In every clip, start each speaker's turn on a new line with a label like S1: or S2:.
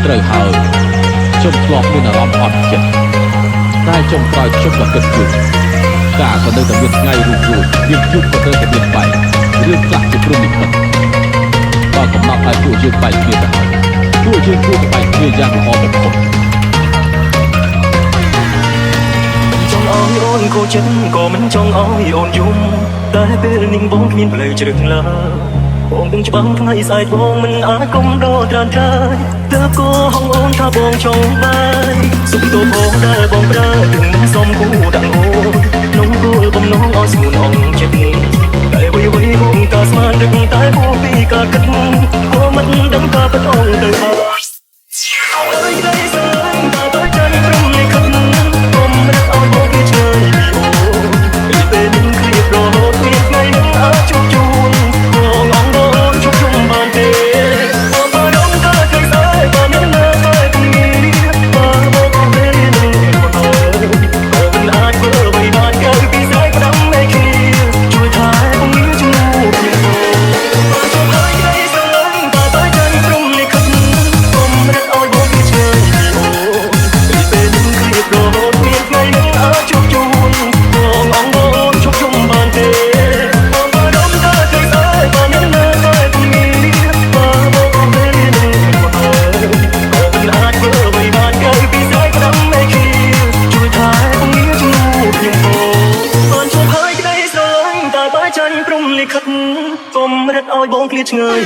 S1: ត្រូវហើយខ្ញុំធ្លាប់មានអារម្មណ៍អត់ចិត្តតែចុងក្រោយខ្ញុំក៏គិតយល់ការក៏នៅតែមានថ្ងៃរួចមានយុគក៏នៅតែមានបែករឿងខ្លះជាព្រមនិមិត្តបើកំណត់ឲ្យពួកយើងបែកគ្នាទៅហើយពួកយើងគួរតែបែកគ្នាយ៉ាងល្អបំផុត
S2: ចង់ឲ្យអូនគោចិត្តក៏មិនចង់ឲ្យអូនយំតែពេលនេះបងគ្មានផ្លូវជ្រឹងឡើយបងដឹងច្បាស់ថ្ងៃស្អែកបងមិនអាចគុំដោត្រានត្រើយទើបក៏ហងអូនថាបងចង់បាយសុំទោសបងដែលបងប្រើถึงមិនសមគូដាក់អូនក្នុងគោលបំណងឲ្យស្ងួនអងចិត្តតែអ្វីៗបងក៏ស្មានដឹងតែពួកពីក៏គិតក៏មិនដឹងក៏បដងទៅហើយអើយđây rồi ta tới chân trong này khóc ôm rất ôi bố kia trời vì bên khi rồi biết ngày nắng ở chung chung ngọn đón chung chung bàn tê mà đông ta thấy sai và những nơi phải cùng nghĩ mà bố con bên một hồi còn ai vừa bày bàn kêu vì sai có đắm mê kia chui thái không nghĩ chung một nhiều mà trong hai đây rồi ta tới chân trong này khóc ôm rất ôi bố kia trời vì bên khi rồi biết ngày nắng ở chung chung ngọn đón chung chung bàn tê mà đông ta thấy sai và những nơi phải cùng nghĩ mà bố con bên một hồi còn ai vừa bày bàn kêu vì sai có đắm mê kia chui thái không nghĩ chung một nhiều còn trong hai đây rồi ta tới chân trong này khóc ôm rất ôi bóng kia trời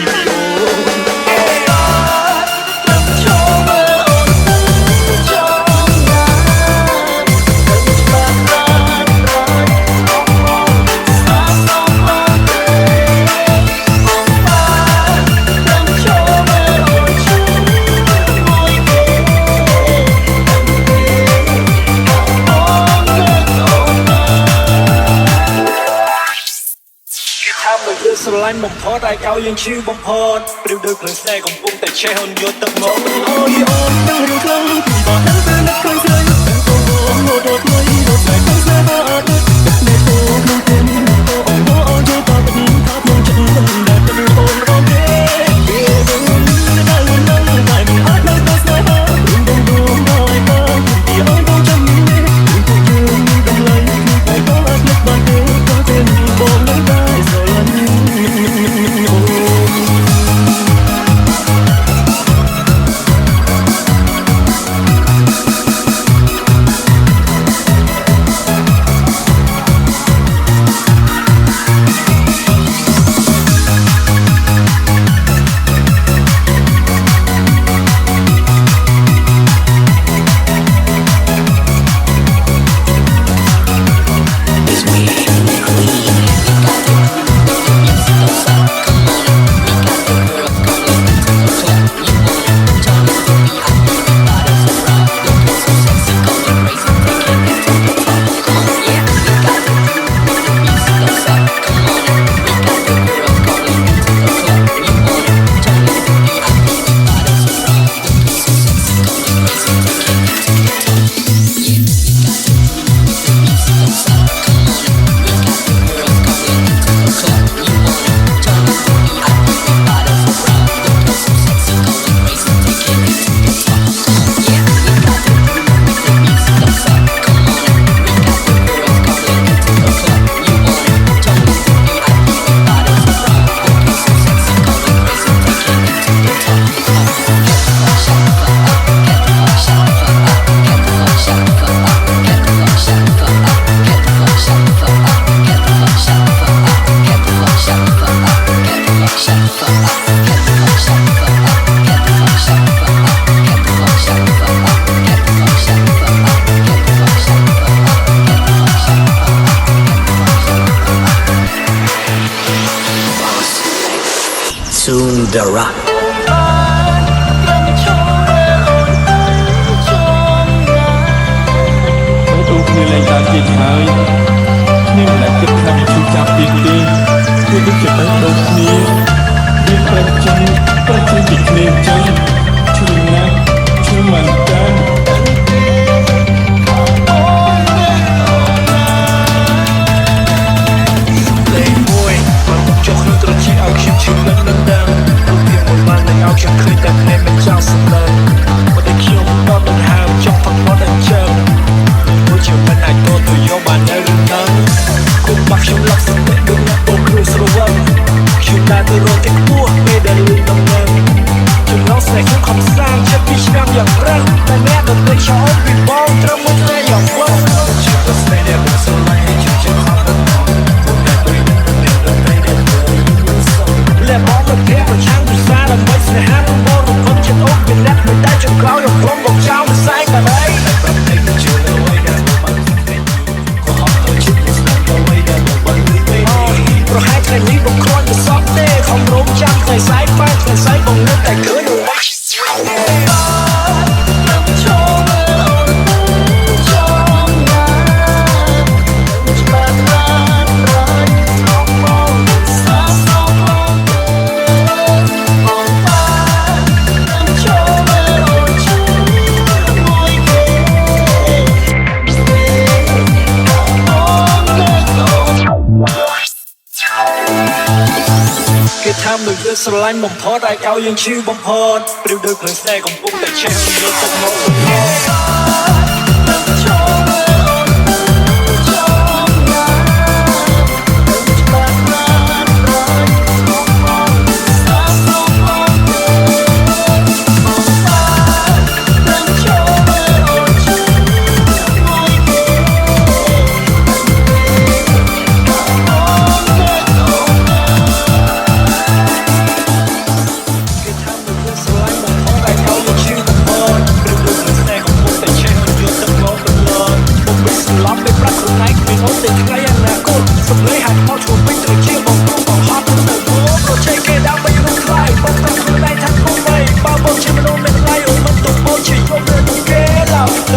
S2: ស្រឡាញ់បំផុតឲ្យយើងឈឺបំផុតព្រឹកដូចភ្លើងស្នេហ៍កំពុងតែឆេះអូនយកទឹកមកអូយអូននឹងរឿងខ្លាំងពីបាត់នឹងពេលនឹកឃើញស្រីអូនមកដល់ថ្មីដល់ស្នេហ៍ក្នុងស្នេហ៍អត់នេះអូនក្នុងពេលនេះអូនអូនចូលតបនឹងថាខ្ញុំចិត្តមិនដែលទៅអូនរំទេពេលនឹងដែលនឹងតែមិនអាចនៅទៅស្នេហ៍រឿងបងដួងដល់បងពីអូនបងចាំនេះពួកយើងដល់ឡៃតែបងអត់នឹកបានទេក៏ទេបងនឹងដែរស្រឡាញ់Sundara ហើយខ្ញុំមិនគិតថាវាជួយចាប់ពីទេគឺដូចជាបែបដូចគ្នាវាប្រចាំពីគ្នាចឹងជួយណាស់ជួយមិនតាន់លេងមួយមកចុះក្នុងត្រចៀកឲ្យខ្ញុំឈឺនឹងដល់ដល់រូបភាពមួយបានឲ្យខ្ញុំឃើញតែគ្នាមិនចង់សម្លឹង ស្រឡាញ់បំផុតអាចឲ្យយើងឈឺបំផុតព្រឹកដូចភ្លើងស្នេហ៍កំពុងតែឆេះយកទឹកមក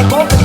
S2: Go